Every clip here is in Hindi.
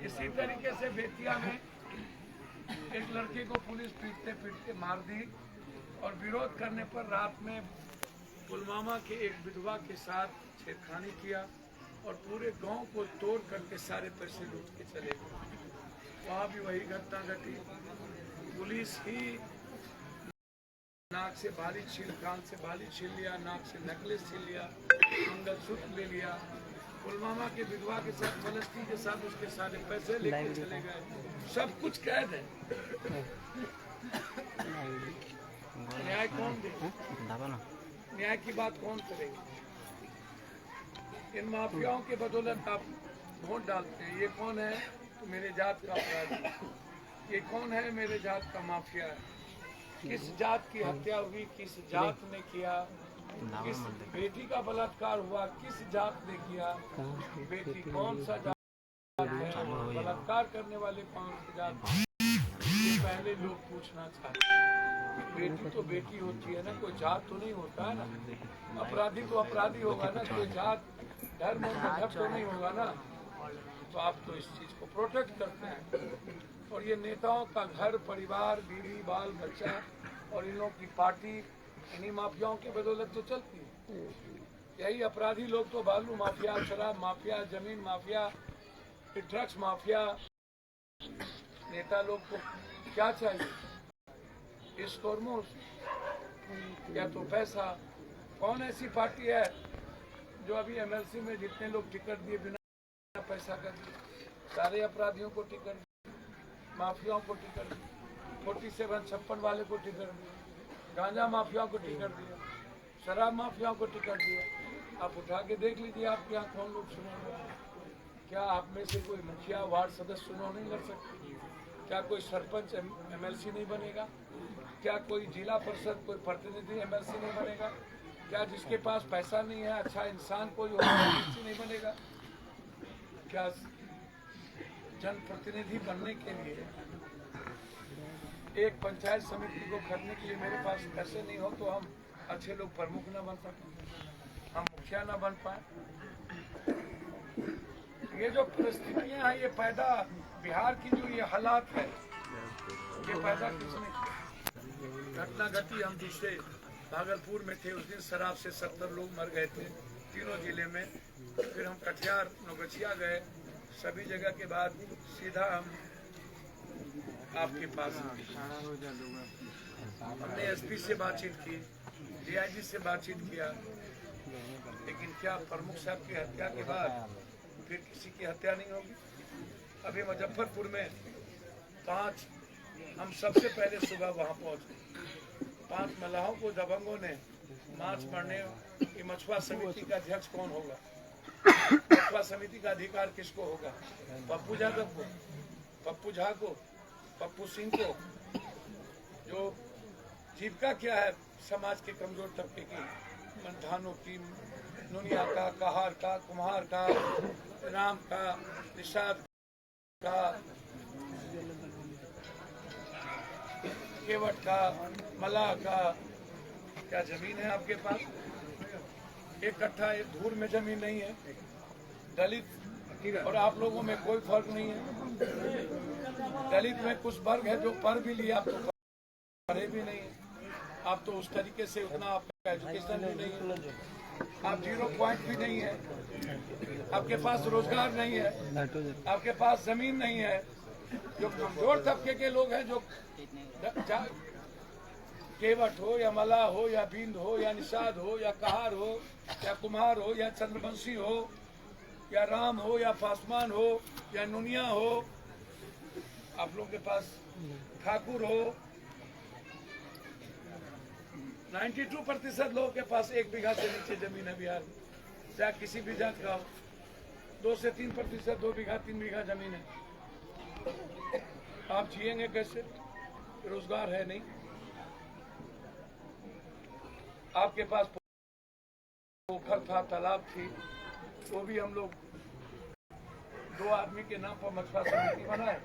इसी तरीके से बेतिया में एक लड़के को पुलिस पीटते पीटते मार दी और विरोध करने पर रात में पुलवामा के एक विधवा के साथ छेड़खानी किया और पूरे गांव को तोड़ करके सारे पैसे लूट के चले गए। वहाँ भी वही घटना घटी। पुलिस ही नाक से बाली छील, कान से बाली छील लिया, नाक से नेकलेस छील लिया, मंगलसूत्र ले लिया। पुलवामा के विधवा के साथ, फलस्तीन के साथ उसके सारे पैसे लेके चले गए। सब कुछ कैद है। न्याय कौन देगा? न्याय की बात कौन करेगा? इन माफियाओं के बदौलत आप वोट डालते हैं। ये कौन है? तो मेरे जात का अपराधी। ये कौन है? मेरे जात का माफिया है। किस जात की हत्या हुई, किस जात ने किया, किस बेटी का बलात्कार हुआ, किस जात ने किया, बेटी कौन सा जात है, बलात्कार करने वाले कौन सी जात है, ये पहले लोग पूछना चाहते हैं। बेटी तो बेटी होती है ना, कोई जात तो नहीं होता है ना। अपराधी तो अपराधी होगा ना, कोई जात धर्म मजहब तो नहीं होगा ना। तो आप तो इस चीज को प्रोटेक्ट करते हैं। और ये नेताओं का घर परिवार, बीवी बाल बच्चा और इन लोगों की पार्टी इन्हीं माफियाओं की बदौलत तो चलती है। यही अपराधी लोग तो बालू माफिया, शराब माफिया, जमीन माफिया, ड्रग्स माफिया। नेता लोग को क्या चाहिए? इस या तो पैसा। कौन ऐसी पार्टी है जो अभी एमएलसी में जितने लोग टिकट दिए बिना पैसा का दिए? सारे अपराधियों को टिकट दिए, माफियाओं को टिकट दिए, 4756 वाले को टिकट दिया, गांजा माफियाओं को टिकट दिया, शराब माफियाओं को टिकट दिया। आप उठा के देख लीजिए आपके यहाँ कौन लोग चुनाव लड़ रहे हैं। क्या आप में से कोई मुखिया, वार्ड सदस्य चुनाव नहीं लड़ सकते? क्या कोई सरपंच एमएलसी नहीं बनेगा? क्या कोई जिला परिषद, कोई प्रतिनिधि एमएलसी नहीं बनेगा? क्या जिसके पास पैसा नहीं है, अच्छा इंसान कोई एमएलसी नहीं बनेगा? क्या जनप्रतिनिधि बनने के लिए, एक पंचायत समिति को करने के लिए मेरे पास पैसे नहीं हो तो हम अच्छे लोग प्रमुख न बन सकें, हम मुखिया न बन पाए? ये जो परिस्थितियां हैं, ये पैदा बिहार की जो ये हालात है, ये पैदा किसने किया? घटना घटी, हम दूसरे भागलपुर में थे उस दिन, शराब से 70 लोग मर गए थे तीनों जिले में। फिर हम कटिहार नौगछिया गए, सभी जगह के बाद सीधा हम आपके पास हमने एसपी से बातचीत की, डीआईजी से बातचीत किया, लेकिन क्या प्रमुख साहब की हत्या के बाद फिर किसी की हत्या नहीं होगी? अभी मुजफ्फरपुर में 5 हम सबसे पहले सुबह वहां पहुंचे। 5 मलाहों को दबंगों ने मार्च मारने। मछुआ समिति का अध्यक्ष कौन होगा? मछुआ समिति का अधिकार किसको होगा? पप्पू यादव को, पप्पू झा को, पप्पू सिंह को। जो जीविका क्या है समाज के कमजोर तबके की, धानों की, नुनिया का, कहार का, कुम्हार का, राम का, निषाद का, केवट का, मलाह का। क्या जमीन है आपके पास? 1 कट्ठा धूर में जमीन नहीं है। दलित और आप लोगों में कोई फर्क नहीं है। दलित में कुछ वर्ग है जो पढ़ भी लिया, आप तो पढ़े भी नहीं है। आप तो उस तरीके से उतना आपका एजुकेशन भी नहीं है, आप 0 पॉइंट भी नहीं है, आपके पास रोजगार नहीं है, आपके पास जमीन नहीं है। जो कमजोर तबके के लोग हैं, जो केवट हो या मला हो या बिंद हो या निषाद हो या कहार हो या कुम्हार हो या चंद्रवंशी हो या राम हो या पासवान हो या नुनिया हो, आप लोगों के पास ठाकुर हो। 92% लोगों के पास 1 बीघा से नीचे जमीन है बिहार में, चाहे किसी भी जात का हो। 2 से 3%, 2 बीघा 3 बीघा जमीन है। आप जिएंगे कैसे? रोजगार है नहीं। आपके पास पोखर था, तालाब थी, वो भी हम लोग 2 आदमी के नाम पर मछुआ समिति बनाए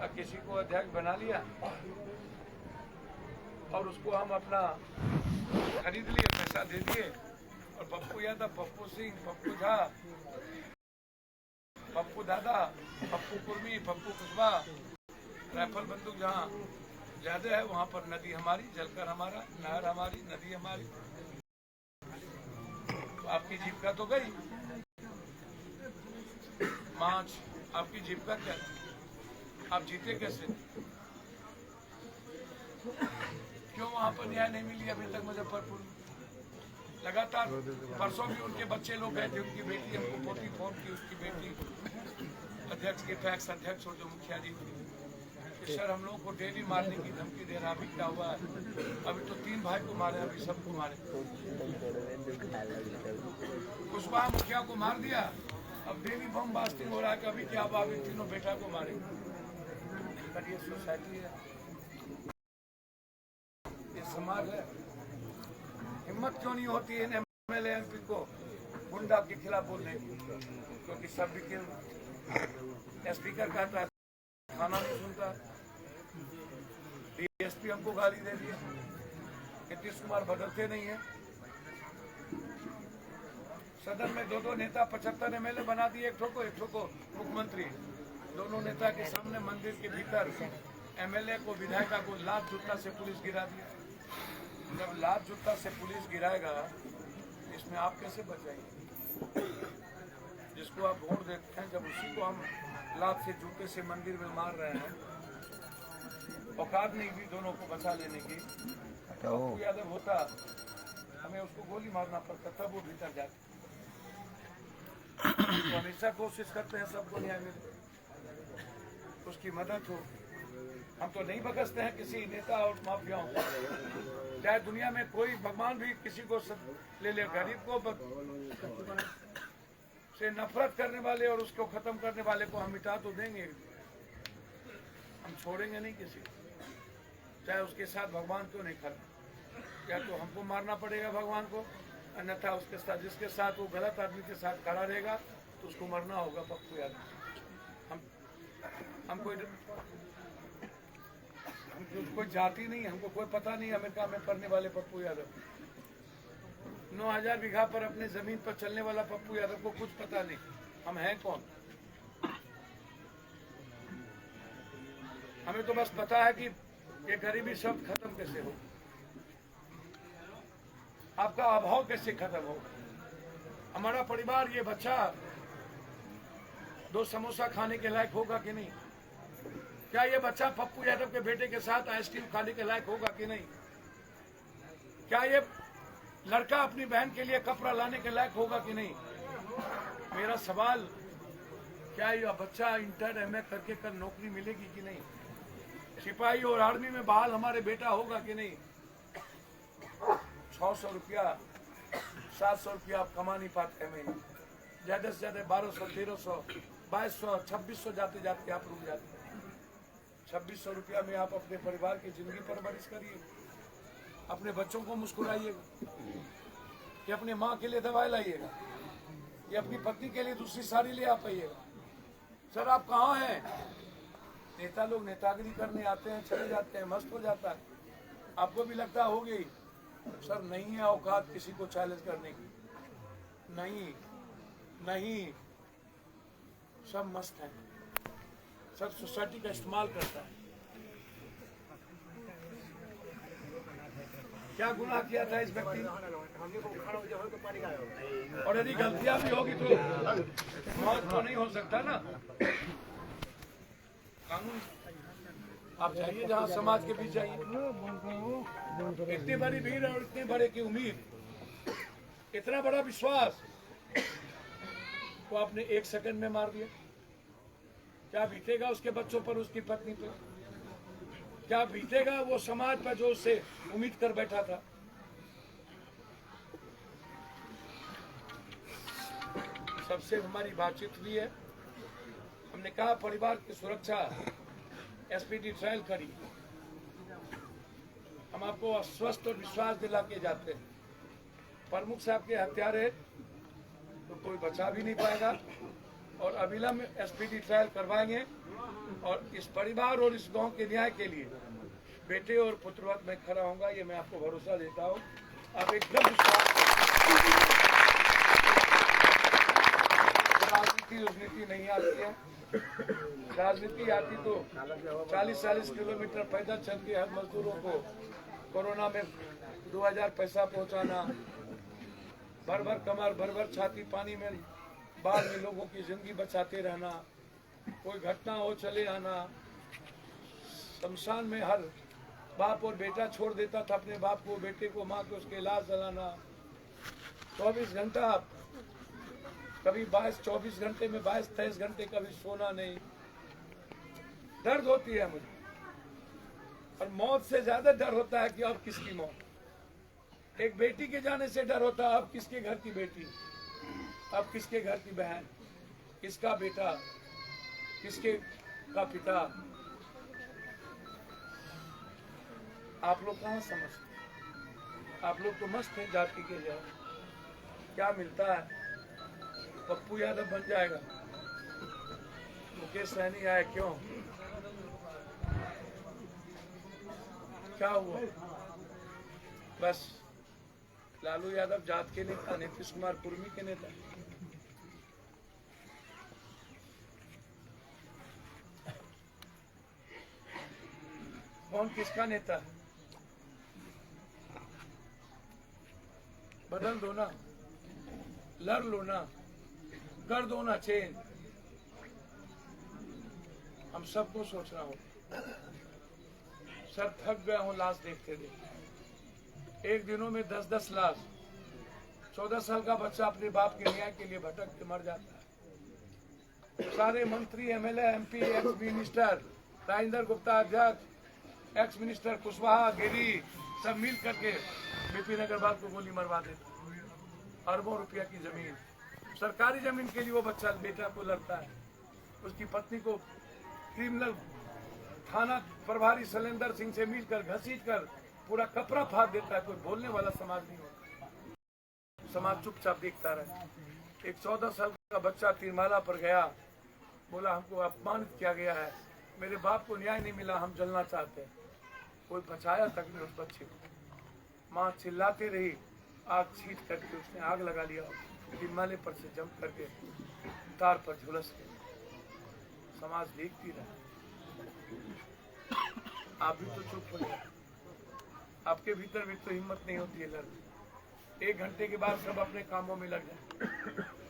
और किसी को अध्यक्ष बना लिया और उसको हम अपना खरीद लिए, पैसा दे दिए। और पप्पू यादव, पप्पू सिंह, पप्पू झा, पप्पू दादा, पप्पू कुर्मी, पप्पू कुशवा, राइफल बंदूक जहाँ ज्यादा है वहाँ पर नदी हमारी, जलकर हमारा, नहर हमारी, नदी हमारी। तो आपकी जीविका तो गई। मांच आपकी जीविका क्या थी? आप जीते कैसे? क्यों वहाँ पर न्याय नहीं मिली अभी तक मुजफ्फरपुर में? लगातार परसों भी उनके बच्चे लोग गए थे, उनकी बेटी हमको पोती फोन की, उसकी बेटी अध्यक्ष के पैक्स अध्यक्ष और जो मुखिया जी थी कि सर हम लोगों को डेली मारने की धमकी दे रहा। अभी क्या हुआ है? अभी तो 3 भाई को मारे, अभी सबको मारे। कुशवाहा मुखिया को मार दिया, अब डेली बम बास्टिंग हो रहा है कि अभी क्या हुआ, अभी तीनों बेटा को मारेंगे। ये सोसाइटी है, ये समाज है। हिम्मत क्यों नहीं होती है एमएलए एमपी को गुंडा के खिलाफ बोलने की? क्योंकि सब भी स्पीकर कहता है खाना नहीं सुनता। डीएसपी हमको गाली दे दिया, नीतीश कुमार बदलते नहीं है। सदन में 2 नेता 75 एमएलए बना दिए, एक को मुख्यमंत्री। दोनों नेता के सामने मंदिर के भीतर एमएलए को, विधायिका को लात जूता से पुलिस गिरा दिया। जब लात जूता से पुलिस गिराएगा इसमें आप कैसे बचाएंगे? जिसको आप वोट देते हैं, जब उसी को हम लात से जूते से मंदिर में मार रहे हैं। औकात नहीं भी दोनों को बचा लेने की। तो यादव होता हमें उसको गोली मारना पड़ता, तब वो भीतर जाते। तो हमेशा कोशिश करते हैं सबको न्याय मिले, उसकी मदद हो। हम तो नहीं बकसते हैं किसी नेता और माफियाओं को। चाहे दुनिया में कोई भगवान भी किसी को ले ले, गरीब को से नफरत करने वाले और उसको खत्म करने वाले को हम मिटा तो देंगे, हम छोड़ेंगे नहीं किसी। चाहे उसके साथ भगवान क्यों नहीं खड़ा, या तो हमको मारना पड़ेगा भगवान को, अन्यथा उसके साथ जिसके साथ वो गलत आदमी के साथ खड़ा रहेगा तो उसको मरना होगा। पप्पू यादव हम कोई जाति नहीं, हमको कोई पता नहीं अमेरिका में पढ़ने वाले पप्पू यादव। 9000 बीघा पर अपने जमीन पर चलने वाला पप्पू यादव को कुछ पता नहीं हम हैं कौन। हमें तो बस पता है कि ये गरीबी शब्द खत्म कैसे हो, आपका अभाव कैसे खत्म हो। हमारा परिवार, ये बच्चा 2 समोसा खाने के लायक होगा कि नहीं? क्या ये बच्चा पप्पू यादव के बेटे के साथ आइसक्रीम खाने के लायक होगा कि नहीं? क्या ये लड़का अपनी बहन के लिए कपड़ा लाने के लायक होगा कि नहीं? मेरा सवाल, क्या ये बच्चा इंटर एमए करके कर नौकरी मिलेगी कि नहीं? सिपाही और आर्मी में बहाल हमारे बेटा होगा कि नहीं? 600 रुपया 700 रुपया आप कमा नहीं पाते हैं महीने, ज्यादा से ज्यादा 1200 1300 2200 2600 जाते जाते आप रुक जाते हैं। 2600 रुपया में आप अपने परिवार की जिंदगी परवरिश करिए, अपने बच्चों को मुस्कुराइएगा, कि अपने माँ के लिए दवाई लाइएगा, या अपनी पत्नी के लिए दूसरी साड़ी ले आ पाइएगा। सर आप कहाँ हैं? नेता लोग नेतागिरी करने आते हैं, चले जाते हैं, मस्त हो जाता है। आपको भी लगता होगी सर नहीं है औकात किसी को चैलेंज करने की। नहीं, सब मस्त है, सब सोसाइटी का इस्तेमाल करता है। क्या गुनाह किया था इस व्यक्ति ने? और यदि गलतियां भी होगी तो मौत तो नहीं हो सकता ना। कानून आप जाइए जहां समाज के बीच जाइए, इतनी बड़ी भीड़ और इतने बड़े की उम्मीद, इतना बड़ा विश्वास को आपने 1 सेकंड में मार दिया। क्या बीतेगा उसके बच्चों पर, उसकी पत्नी पर? क्या बीतेगा वो समाज पर जो उससे उम्मीद कर बैठा था? सबसे हमारी बातचीत हुई है, हमने कहा परिवार की सुरक्षा एसपीडी ट्रायल करी। हम आपको आश्वस्त और विश्वास दिला के जाते हैं, प्रमुख साहब के हत्यारे तो कोई बचा भी नहीं पाएगा, और अविलंब एसपीडी ट्रायल करवाएंगे। और इस परिवार और इस गांव के न्याय के लिए बेटे और पुत्रवत में खड़ा होऊंगा, ये मैं आपको भरोसा देता हूँ। आप एकदम विश्वास राजनीति नहीं आती है। राजनीति आती तो 40-40 किलोमीटर पैदल चल के हर मजदूरों को कोरोना में 2000 पैसा पहुंचाना, भर भर कमर भर भर छाती पानी में बाढ़ में लोगों की जिंदगी बचाते रहना, कोई घटना हो चले आना। शमशान में हर बाप और बेटा छोड़ देता था अपने बाप को, बेटे को, माँ को, उसके लाश जलाना। 24 घंटा, कभी 24 घंटे में 22-23 घंटे, कभी सोना नहीं। दर्द होती है मुझे, और मौत से ज्यादा डर होता है कि अब किसकी मौत। एक बेटी के जाने से डर होता है, अब किसके घर की बेटी, अब किसके घर की बहन, किसका बेटा, किसके का पिता। आप लोग कहाँ समझते? आप लोग तो मस्त हैं जाति के जाओ, क्या मिलता है? पप्पू यादव बन जाएगा, मुकेश सहनी आए, क्यों, क्या हुआ? बस लालू यादव जात के नेता, नीतीश कुमार कुर्मी के नेता। कौन किसका नेता है? बदल दो ना, लड़ लो ना, कर दो ना चेंज। हम सबको सोचना हो। सर थक गया हूँ लाश देखते देखते। एक दिनों में 10-10 लाश। 14 साल का बच्चा अपने बाप के न्याय के लिए भटक के मर जाता है। सारे मंत्री, MLA, MP, ex minister Rajendra Gupta अध्यक्ष, एक्स मिनिस्टर कुशवाहा, गिरी, सब मिल करके बिपिन अग्रवाल को गोली मरवा देते। अरबों रुपया की जमीन, सरकारी जमीन के लिए वो बच्चा बेटा को लड़ता है। उसकी पत्नी को क्रिमिनल थाना प्रभारी शैलेंद्र सिंह से मिलकर घसीट कर पूरा कपड़ा फाड़ देता है। कोई बोलने वाला समाज नहीं होता, समाज चुपचाप देखता रहे। एक 14 साल का बच्चा तीरमाला पर गया, बोला हमको अपमानित किया गया है, मेरे बाप को न्याय नहीं मिला, हम जलना चाहते हैं। कोई बचाया तक नहीं उस बच्चे को। माँ चिल्लाती रही, आग छीट करके उसने आग लगा लिया। हिमालय पर से जंप करके तार पर झुलस गए। समाज देखती रहा, आप भी तो चुप हो गए। आपके भीतर भी तो हिम्मत नहीं होती है लड़ने। 1 घंटे के बाद सब अपने कामों में लग जाए।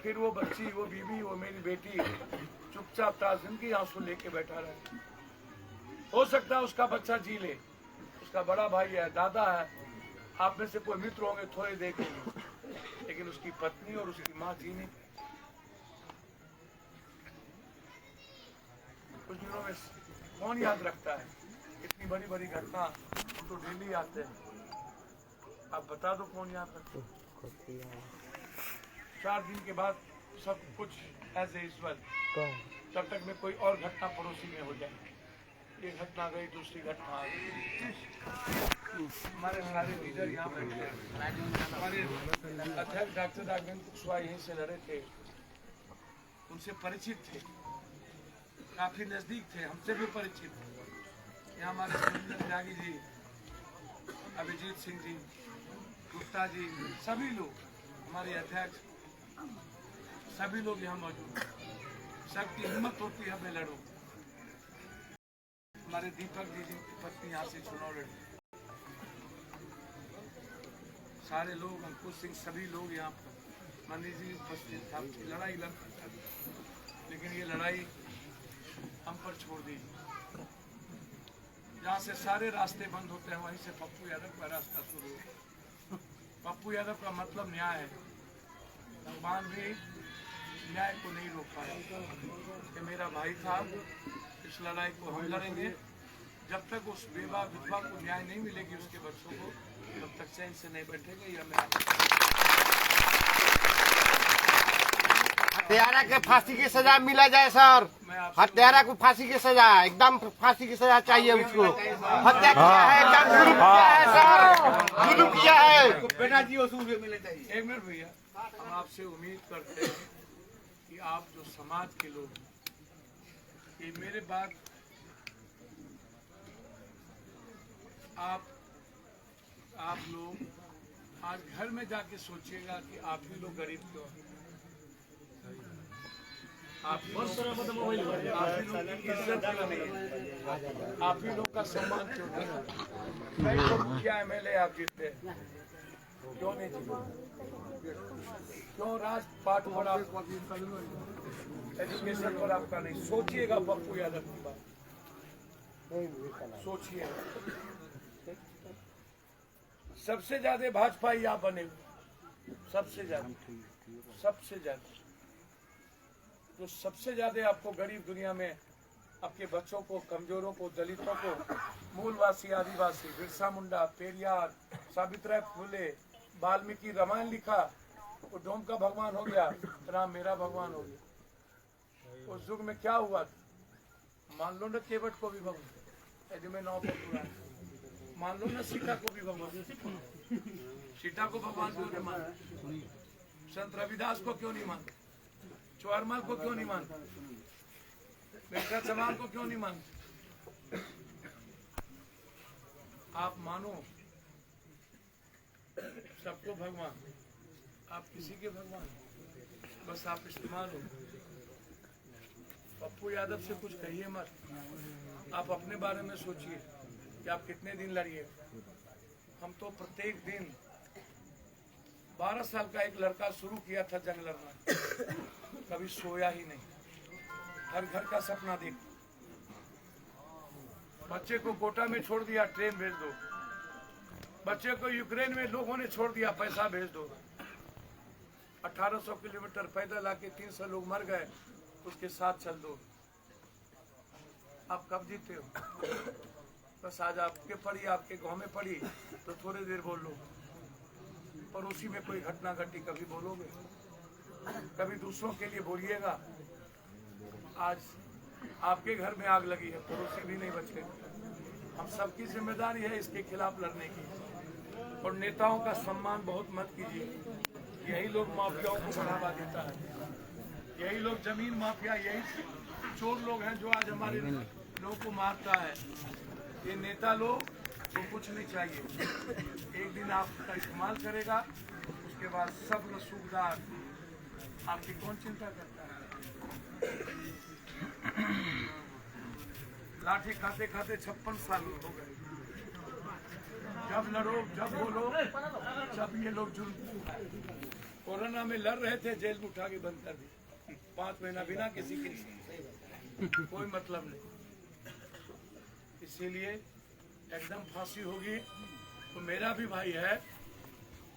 फिर वो बच्ची, वो बीवी, वो मेरी बेटी चुपचाप ताज़िम की आंसू लेके बैठा रहे। हो सकता है उसका बच्चा जी ले, उसका बड़ा भाई है, दादा है, आप में से कोई मित्र होंगे थोड़े देखेंगे, लेकिन उसकी पत्नी और उसकी माँ जी नहीं। कुछ दिनों में कौन याद रखता है इतनी बड़ी बड़ी घटना? हम तो डेली आते हैं। आप बता दो कौन याद रखता है? 4 दिन के बाद सब कुछ ऐसे ईश्वर, तब तक में कोई और घटना पड़ोसी में हो जाए। ये घटना गई, दूसरी घटना आ गई। हमारे सारे लीडर यहाँ बैठे हैं। हमारे अध्यक्ष डॉक्टर राघवेंद्र कुशवाहा यहीं से लड़े थे, उनसे परिचित थे, काफी नजदीक थे, हमसे भी परिचित थे। यहाँ हमारे सुरेंद्र त्यागी जी, अभिजीत सिंह जी, गुप्ता जी, सभी लोग, हमारे अध्यक्ष, सभी लोग यहाँ मौजूद हैं। सबकी हिम्मत होती है मैं लड़ूं। हमारे दीपक जी की पत्नी यहाँ से चुनाव लड़ी। सारे लोग, अंकुश सिंह, सभी लोग यहाँ पर, मनीष जी उपस्थित था। लड़ाई लड़ती था, लेकिन ये लड़ाई हम पर छोड़ दी। जहाँ से सारे रास्ते बंद होते हैं, वहीं से पप्पू यादव का रास्ता शुरू हो। पप्पू यादव का मतलब न्याय है। भगवान भी न्याय को नहीं रोक पाए। कि मेरा भाई था, इस लड़ाई को हम लड़ेंगे। जब तक उस बेवा विधवा को न्याय नहीं मिलेगी, उसके बच्चों को, तब तक चैन से नहीं बैठेंगे। यह मेरा हत्यारा के फांसी की सजा मिला जाए सर। हत्यारा को फांसी की सजा, एकदम फांसी की सजा चाहिए उसको। हत्या किया है, एकदम जुल्म किया है सर, जुल्म किया है। बेटा जी वसूल भी मिलना चाहिए। 1 मिनट भैया, हम आपसे उम्मीद करते हैं कि आप जो समाज के लोग, ये मेरे बात आप लोग आज घर में जाके सोचिएगा कि आप ही लोग गरीब क्यों हैं। आप ही लोग की इज्जत क्यों नहीं है? आप ही लोग का सम्मान क्यों नहीं है? कई लोग मुखिया MLA आप जीतते क्यों नहीं जीते? क्यों राजपाट पर आप एजुकेशन पर आपका नहीं? सोचिएगा पप्पू यादव की बात, सोचिए। सबसे ज्यादा भाजपा ही आप बने, सबसे ज्यादा तो सबसे ज्यादा आपको गरीब दुनिया में आपके बच्चों को, कमजोरों को, दलितों को, मूलवासी, आदिवासी, बिरसा मुंडा, पेरियार, सावित्रीबाई फुले, वाल्मीकि रामायण लिखा, वो डोम का भगवान हो गया, राम मेरा भगवान हो गया। उस युग में क्या हुआ? मान लो न केवट को भी भगवान, में 9 मान लो न सीता को भी भगवान, सीता को भगवान क्यों नहीं मानते? संत रविदास को क्यों नहीं मानते? चौरमल को क्यों नहीं मानते? वेंकट चमार को क्यों नहीं मानते? आप मानो सबको भगवान, आप किसी के भगवान, बस आप इस्तेमाल हो। पप्पू यादव से कुछ कहिए मत, आप अपने बारे में सोचिए कि आप कितने दिन लड़िए। हम तो प्रत्येक दिन 12 साल का एक लड़का शुरू किया था जंग लड़ना, कभी सोया ही नहीं, हर घर का सपना देख। बच्चे को कोटा में छोड़ दिया, ट्रेन भेज दो। बच्चे को यूक्रेन में लोगों ने छोड़ दिया, पैसा भेज दो। 1800 किलोमीटर पैदल आके 300 लोग मर गए, उसके साथ चल दो। आप कब जीते हो? बस आज आपके पड़ी, आपके गांव में पड़ी तो थोड़ी देर बोल लो, पड़ोसी में कोई घटना घटी कभी बोलोगे? कभी दूसरों के लिए बोलिएगा? आज आपके घर में आग लगी है, पड़ोसी भी नहीं बचे। हम सबकी जिम्मेदारी है इसके खिलाफ लड़ने की। और नेताओं का सम्मान बहुत मत कीजिए, यही लोग माफियाओं को बढ़ावा देता है, यही लोग जमीन माफिया, यही चोर लोग हैं जो आज हमारे लोगों को मारता है। ये नेता लोग को कुछ नहीं चाहिए, एक दिन आपका इस्तेमाल करेगा, उसके बाद सब रसूखदार, आपकी कौन चिंता करता है? लाठी खाते खाते 56 साल हो गए। जब लड़ो, जब बोलो, जब ये लोग जुल्म। कोरोना में लड़ रहे थे, जेल में उठा के बंद कर दी, 5 महीना बिना किसी के कोई मतलब नहीं। इसीलिए एकदम फांसी होगी तो मेरा भी भाई है,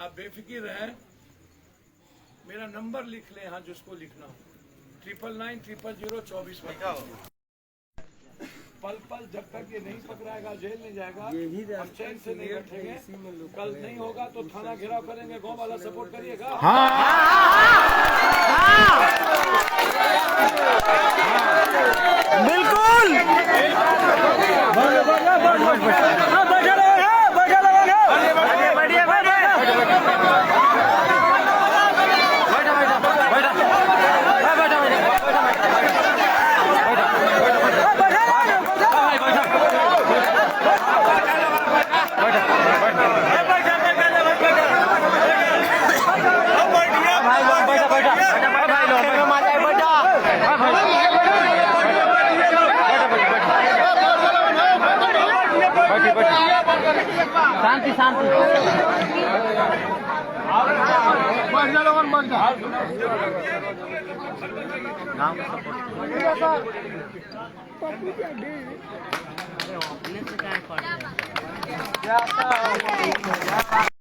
आप बेफिक्र रहें। मेरा नंबर लिख ले यहाँ, जिसको लिखना हो, 99900024। पल पल जब तक ये नहीं पकड़ाएगा, जेल नहीं जाएगा, हम चैन से नहीं बैठेंगे। कल नहीं होगा तो थाना घेराव करेंगे। गांव वाला सपोर्ट करिएगा। बिल्कुल। शांति शांति। गाँव का सपोर्ट